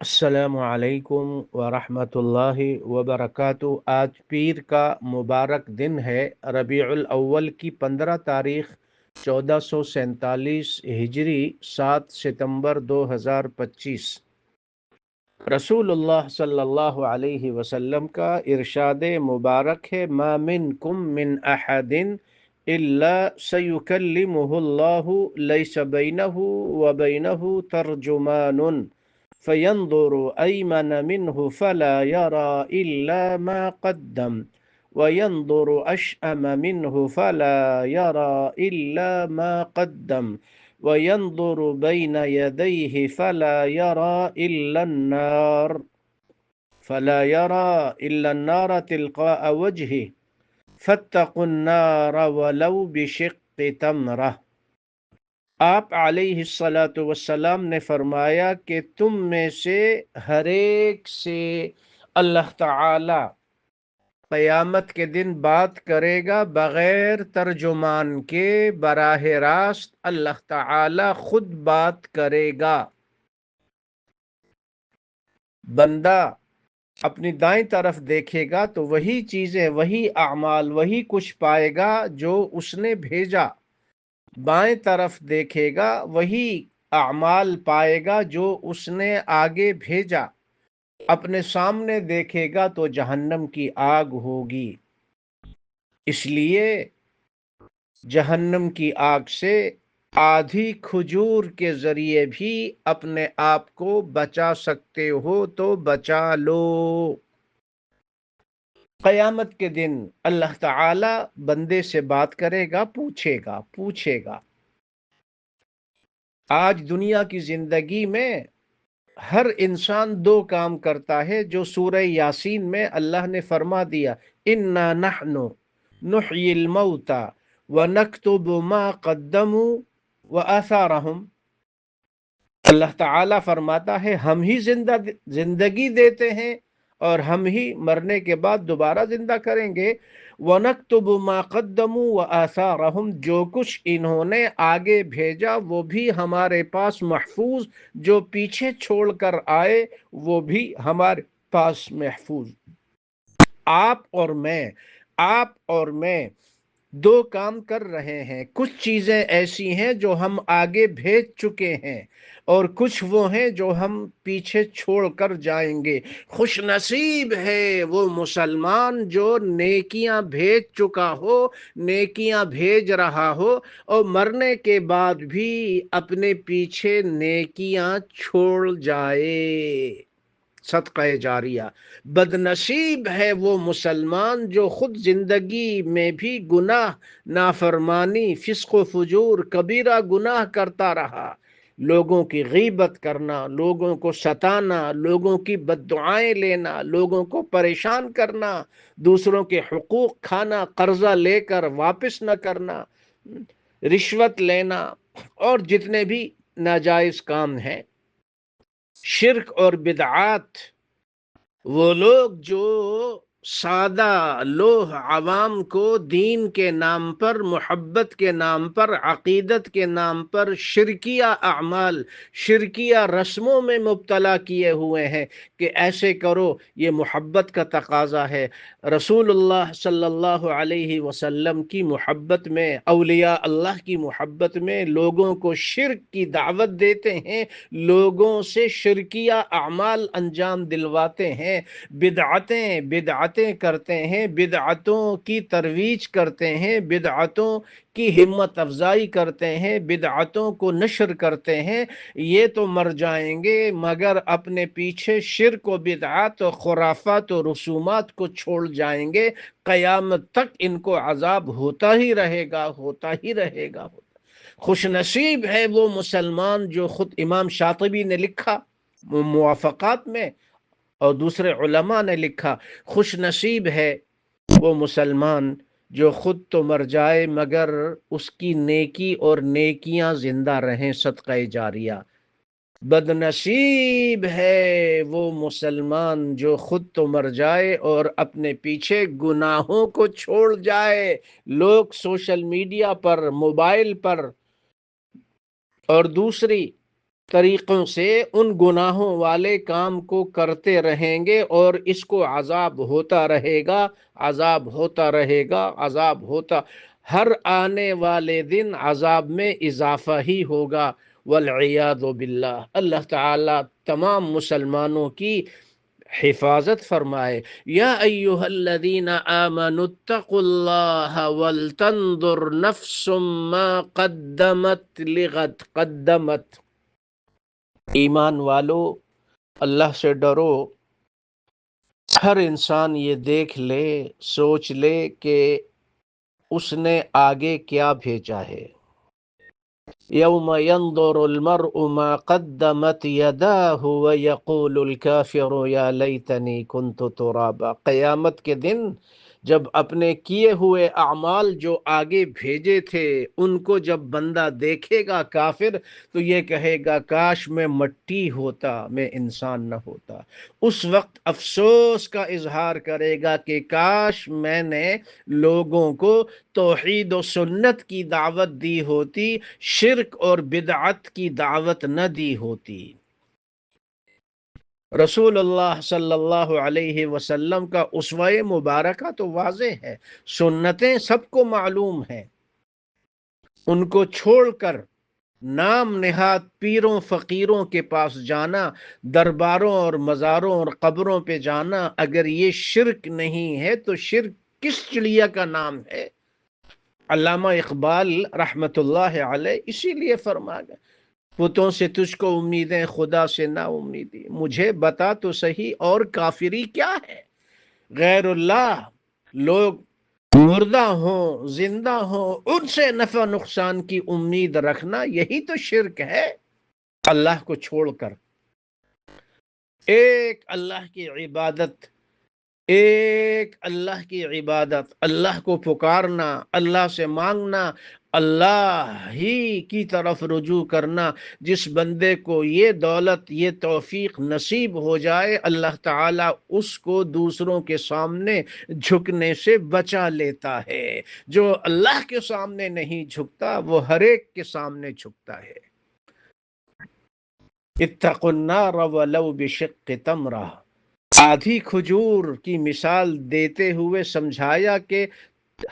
السلام علیکم ورحمۃ اللہ وبرکاتہ۔ آج پیر کا مبارک دن ہے، ربیع الاول کی 15 تاریخ 1447 ہجری، 7 ستمبر 2025۔ رسول اللہ صلی اللہ علیہ وسلم کا ارشاد مبارک ہے، ما منکم من احد الا سیکلمہ اللہ لیس بینہ وبینہ ترجمان فينظر أيمن منه فلا يرى إلا ما قدم وينظر أشأم منه فلا يرى إلا ما قدم وينظر بين يديه فلا يرى إلا النار تلقاء وجهه فاتقوا النار ولو بشق تمرة۔ آپ علیہ الصلاۃ والسلام نے فرمایا کہ تم میں سے ہر ایک سے اللہ تعالی قیامت کے دن بات کرے گا بغیر ترجمان کے، براہ راست اللہ تعالی خود بات کرے گا۔ بندہ اپنی دائیں طرف دیکھے گا تو وہی چیزیں، وہی اعمال، وہی کچھ پائے گا جو اس نے بھیجا، بائیں طرف دیکھے گا وہی اعمال پائے گا جو اس نے آگے بھیجا، اپنے سامنے دیکھے گا تو جہنم کی آگ ہوگی۔ اس لیے جہنم کی آگ سے آدھی کھجور کے ذریعے بھی اپنے آپ کو بچا سکتے ہو تو بچا لو۔ قیامت کے دن اللہ تعالی بندے سے بات کرے گا، پوچھے گا۔ آج دنیا کی زندگی میں ہر انسان دو کام کرتا ہے جو سورہ یاسین میں اللہ نے فرما دیا، اِنَّا نَحْنُ نُحْيِي الْمَوْتَى وَنَكْتُبُ مَا قَدَّمُوا وَآثَارَهُمْ۔ اللہ تعالیٰ فرماتا ہے ہم ہی زندگی دیتے ہیں اور ہم ہی مرنے کے بعد دوبارہ زندہ کریں گے۔ وَنَكْتُبُ مَا قَدَّمُوا وَآثَارَهُمْ، جو کچھ انہوں نے آگے بھیجا وہ بھی ہمارے پاس محفوظ، جو پیچھے چھوڑ کر آئے وہ بھی ہمارے پاس محفوظ۔ آپ اور میں دو کام کر رہے ہیں۔ کچھ چیزیں ایسی ہیں جو ہم آگے بھیج چکے ہیں اور کچھ وہ ہیں جو ہم پیچھے چھوڑ کر جائیں گے۔ خوش نصیب ہے وہ مسلمان جو نیکیاں بھیج چکا ہو، نیکیاں بھیج رہا ہو اور مرنے کے بعد بھی اپنے پیچھے نیکیاں چھوڑ جائے، صدقہ جاریہ۔ بد نصیب ہے وہ مسلمان جو خود زندگی میں بھی گناہ، نافرمانی، فسق و فجور، کبیرہ گناہ کرتا رہا، لوگوں کی غیبت کرنا، لوگوں کو ستانا، لوگوں کی بد دعائیں لینا، لوگوں کو پریشان کرنا، دوسروں کے حقوق کھانا، قرضہ لے کر واپس نہ کرنا، رشوت لینا اور جتنے بھی ناجائز کام ہیں، شرک اور بدعات۔ وہ لوگ جو سادہ لوح عوام کو دین کے نام پر، محبت کے نام پر، عقیدت کے نام پر شرکیہ اعمال، شرکیہ رسموں میں مبتلا کیے ہوئے ہیں کہ ایسے کرو، یہ محبت کا تقاضا ہے۔ رسول اللہ صلی اللہ علیہ وسلم کی محبت میں، اولیاء اللہ کی محبت میں لوگوں کو شرک کی دعوت دیتے ہیں، لوگوں سے شرکیہ اعمال انجام دلواتے ہیں، بدعتیں کرتے ہیں، بدعتوں کی ترویج کرتے ہیں، بدعتوں کی ہمت افزائی کرتے ہیں، بدعتوں کو نشر کرتے ہیں۔ یہ تو مر جائیں گے مگر اپنے پیچھے شرک و بدعات و خرافات و رسومات کو چھوڑ جائیں گے، قیامت تک ان کو عذاب ہوتا ہی رہے گا، ہوتا ہی رہے گا۔ خوش نصیب ہے وہ مسلمان جو خود امام شاطبی نے لکھا موافقات میں اور دوسرے علماء نے لکھا، خوش نصیب ہے وہ مسلمان جو خود تو مر جائے مگر اس کی نیکی اور نیکیاں زندہ رہیں، صدقہ جاریہ۔ بد نصیب ہے وہ مسلمان جو خود تو مر جائے اور اپنے پیچھے گناہوں کو چھوڑ جائے۔ لوگ سوشل میڈیا پر، موبائل پر اور دوسری طریقوں سے ان گناہوں والے کام کو کرتے رہیں گے اور اس کو عذاب ہوتا رہے گا، عذاب ہوتا رہے گا، عذاب ہوتا، ہر آنے والے دن عذاب میں اضافہ ہی ہوگا، والعیاذ باللہ۔ اللہ تعالی تمام مسلمانوں کی حفاظت فرمائے۔ یا ایہا الذین آمنوا اتقوا اللہ ولتنظر نفس ما قدمت لغد، قدمت، ایمان والو اللہ سے ڈرو، ہر انسان یہ دیکھ لے، سوچ لے کہ اس نے آگے کیا بھیجا ہے۔ یوم ينظر المرء ما قدمت يداه ويقول الكافر یا لیتنی كنت ترابا، قیامت کے دن جب اپنے کیے ہوئے اعمال جو آگے بھیجے تھے ان کو جب بندہ دیکھے گا کافر، تو یہ کہے گا کاش میں مٹی ہوتا، میں انسان نہ ہوتا۔ اس وقت افسوس کا اظہار کرے گا کہ کاش میں نے لوگوں کو توحید و سنت کی دعوت دی ہوتی، شرک اور بدعت کی دعوت نہ دی ہوتی۔ رسول اللہ صلی اللہ علیہ وسلم کا اسوہ مبارکہ تو واضح ہے، سنتیں سب کو معلوم ہیں، ان کو چھوڑ کر نام نہاد پیروں فقیروں کے پاس جانا، درباروں اور مزاروں اور قبروں پہ جانا، اگر یہ شرک نہیں ہے تو شرک کس چڑیا کا نام ہے؟ علامہ اقبال رحمت اللہ علیہ اسی لیے فرما گئے، بتوں سے تجھ کو امیدیں، خدا سے نا امیدی، مجھے بتا تو صحیح اور کافری کیا ہے؟ غیر اللہ، لوگ مردہ ہوں زندہ ہوں ان سے نفع نقصان کی امید رکھنا، یہی تو شرک ہے۔ اللہ کو چھوڑ کر ایک اللہ کی عبادت، ایک اللہ کی عبادت، اللہ کو پکارنا، اللہ سے مانگنا، اللہ ہی کی طرف رجوع کرنا، جس بندے کو یہ دولت، یہ توفیق نصیب ہو جائے، اللہ تعالیٰ اس کو دوسروں کے سامنے جھکنے سے بچا لیتا ہے۔ جو اللہ کے سامنے نہیں جھکتا وہ ہر ایک کے سامنے جھکتا ہے۔ اتقوا النار ولو بشق تمرہ، آدھی کھجور کی مثال دیتے ہوئے سمجھایا کہ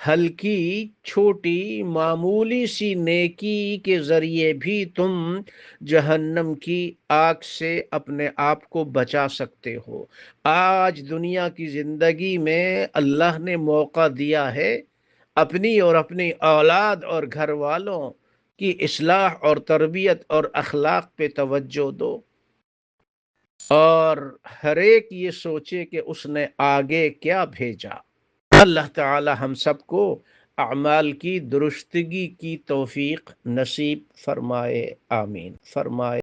ہلکی چھوٹی معمولی سی نیکی کے ذریعے بھی تم جہنم کی آگ سے اپنے آپ کو بچا سکتے ہو۔ آج دنیا کی زندگی میں اللہ نے موقع دیا ہے، اپنی اور اپنی اولاد اور گھر والوں کی اصلاح اور تربیت اور اخلاق پہ توجہ دو، اور ہر ایک یہ سوچے کہ اس نے آگے کیا بھیجا۔ اللہ تعالی ہم سب کو اعمال کی درستگی کی توفیق نصیب فرمائے، آمین فرمائے۔